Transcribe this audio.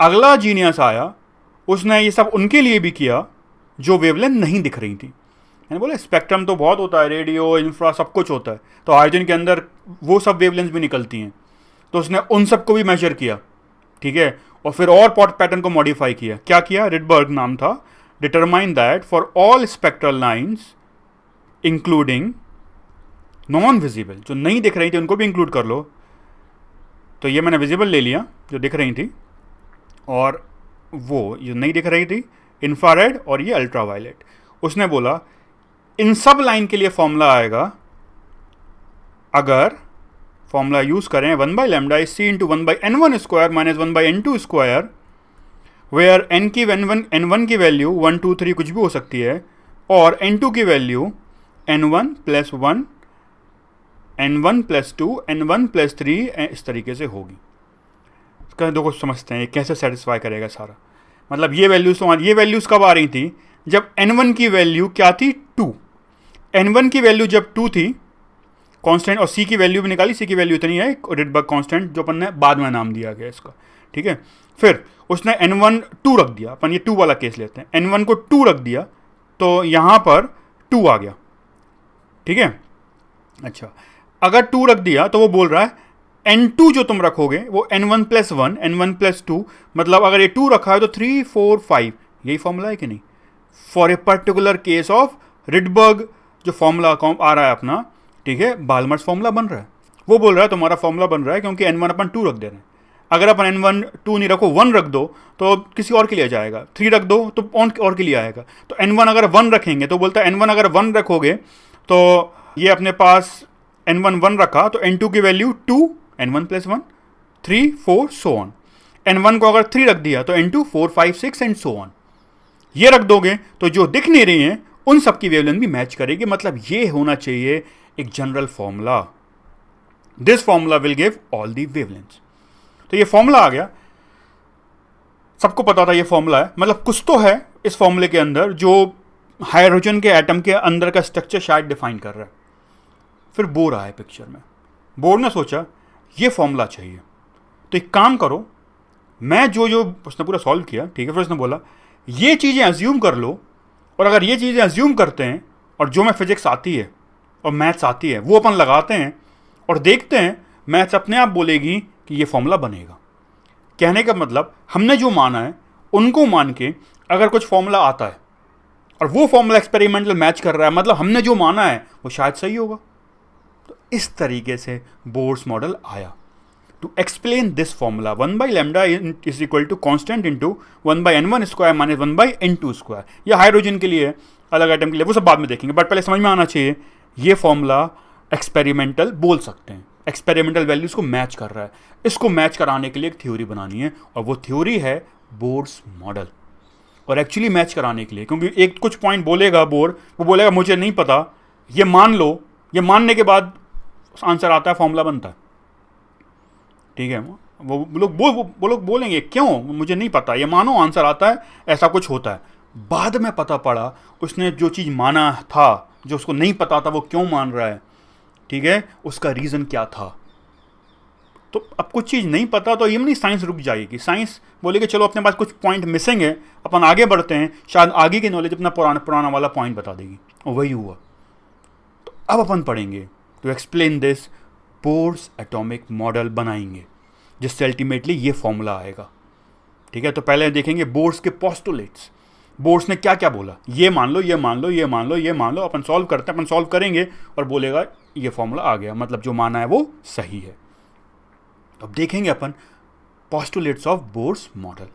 अगला जीनियस आया, उसने ये सब उनके लिए भी किया जो वेवलेंथ नहीं दिख रही थी। मैंने बोला स्पेक्ट्रम तो बहुत होता है, रेडियो, इंफ्रा, सब कुछ होता है, तो हाइड्रोजन के अंदर वो सब वेवलेंथ भी निकलती हैं। तो उसने उन सबको भी मेजर किया, ठीक है, और फिर और पॉट पैटर्न को मॉडिफाई किया। क्या किया? रिडबर्ग नाम था। Determine that for all spectral lines including non visible, जो नहीं दिख रही थी उनको भी इंक्लूड कर लो। तो ये मैंने विजिबल ले लिया जो दिख रही थी, और वो जो नहीं दिख रही थी इंफ्रारेड, और ये अल्ट्रावायलेट। उसने बोला इन सब लाइन के लिए फॉर्मूला आएगा, अगर फॉर्मूला यूज करें 1 by lambda is C into 1 by n1 square minus 1 by n2 square, where n1 की वैल्यू 1 2 3 कुछ भी हो सकती है, और n2 की value n1 plus 1, n1 plus 2, n1 plus 3, इस तरीके से होगी। इसका देखो समझते हैं ये कैसे सेटिस्फाई करेगा सारा। मतलब ये वैल्यूज कब आ रही थी? जब n1 की वैल्यू क्या थी? 2। n1 की वैल्यू जब 2 थी कांस्टेंट, और c की वैल्यू भी निकाली, c की वैल्यू इतनी है, रिडबर्ग कांस्टेंट जो अपन ने बाद में नाम दिया गया इसका, ठीक है। फिर उसने n1 2 रख दिया, अपन ये 2 वाला केस लेते हैं, n1 को 2 रख दिया तो यहां पर 2 आ गया, ठीक है। अच्छा, अगर 2 रख दिया तो वो बोल रहा है n2 जो तुम रखोगे वो n1 प्लस 1, n1 प्लस 2, मतलब अगर ये 2 रखा है तो 3 4 5, यही फॉर्मूला है कि नहीं? For a particular case of Rydberg जो फॉर्मूला आ रहा है अपना, ठीक है, बाल्मर्स फॉर्मूला बन रहा है। वो बोल रहा है तुम्हारा फॉर्मूला बन रहा है क्योंकि n1 अपन 2 रख दे रहे हैं। अगर अपन n1 2 नहीं रखो, 1 रख दो तो किसी और के लिए जाएगा, 3 रख दो तो और के लिए आएगा। तो n1 अगर 1 रखेंगे तो बोलता है n1 अगर 1 रखोगे तो ये अपने पास n1 1 रखा तो n2 की value 2, n1 plus 1, 3 4 so on. n1 को अगर 3 रख दिया तो n2 4 5 6 एंड सो ऑन। ये रख दोगे तो जो दिख नहीं रही हैं उन सब की वेवलेंथ भी मैच करेगी। मतलब ये होना चाहिए एक general formula. This formula will give all the wavelengths. तो ये फॉर्मूला आ गया, सबको पता था ये फॉर्मूला है। मतलब कुछ तो है इस फॉर्मूले के अंदर जो हाइड्रोजन के एटम के अंदर का स्ट्रक्चर शायद डिफाइन कर रहा है। फिर बोर आया पिक्चर में। बोर ने सोचा ये फॉर्मूला चाहिए, तो एक काम करो, मैं जो उसने पूरा सॉल्व किया, ठीक है। फिर उसने बोला ये चीज़ें अज्यूम कर लो, और अगर ये चीज़ें अज्यूम करते हैं और जो मैं फिजिक्स आती है और मैथ्स आती है वो अपन लगाते हैं और देखते हैं, मैथ्स अपने आप बोलेगी कि ये फॉर्मूला बनेगा। कहने का मतलब हमने जो माना है उनको मान के अगर कुछ फॉर्मूला आता है और वो फॉर्मूला एक्सपेरिमेंटल मैच कर रहा है, मतलब हमने जो माना है वो शायद सही होगा। तो इस तरीके से बोर्स मॉडल आया। To explain this formula 1 by lambda is equal to constant into 1 by n1 square minus 1 by n2 square. या हाइड्रोजन के लिए, अलग आइटम के लिए, वो सब बाद में देखेंगे, बट पहले समझ में आना चाहिए ये फॉर्मूला एक्सपेरिमेंटल बोल सकते हैं, एक्सपेरिमेंटल वैल्यूज को मैच कर रहा है। इसको मैच कराने के लिए एक थ्योरी बनानी है, और वो थ्योरी है बोर्स मॉडल। और एक्चुअली मैच कराने के लिए, क्योंकि एक कुछ पॉइंट बोलेगा बोर, वो बोलेगा मुझे नहीं पता, ये मान लो, ये मानने के बाद आंसर आता है, फॉर्मूला बनता है, ठीक है। वो लोग बोलेंगे क्यों, मुझे नहीं पता, ये मानो आंसर आता है, ऐसा कुछ होता है। बाद में पता पड़ा उसने जो चीज़ माना था, जो उसको नहीं पता था वो क्यों मान रहा है, ठीक है, उसका रीज़न क्या था। तो अब कुछ चीज़ नहीं पता तो ये नहीं साइंस रुक जाएगी। साइंस बोलेगी चलो अपने पास कुछ पॉइंट मिसिंग है, अपन आगे बढ़ते हैं, शायद आगे की नॉलेज अपना पुराना वाला पॉइंट बता देगी, और वही हुआ। तो अब अपन पढ़ेंगे to explain this, Bohr's atomic model बनाएंगे जिससे अल्टीमेटली ये फॉर्मूला आएगा, ठीक है। तो पहले देखेंगे बोर्स के पोस्टुलेट्स। बोर्स ने क्या क्या बोला, ये मान लो, ये मान लो, ये मान लो, ये मान लो, अपन सॉल्व करते हैं, अपन सॉल्व करेंगे और बोलेगा ये फॉर्मूला आ गया, मतलब जो माना है वो सही है। अब देखेंगे अपन पोस्टुलेट्स ऑफ बोर्स मॉडल।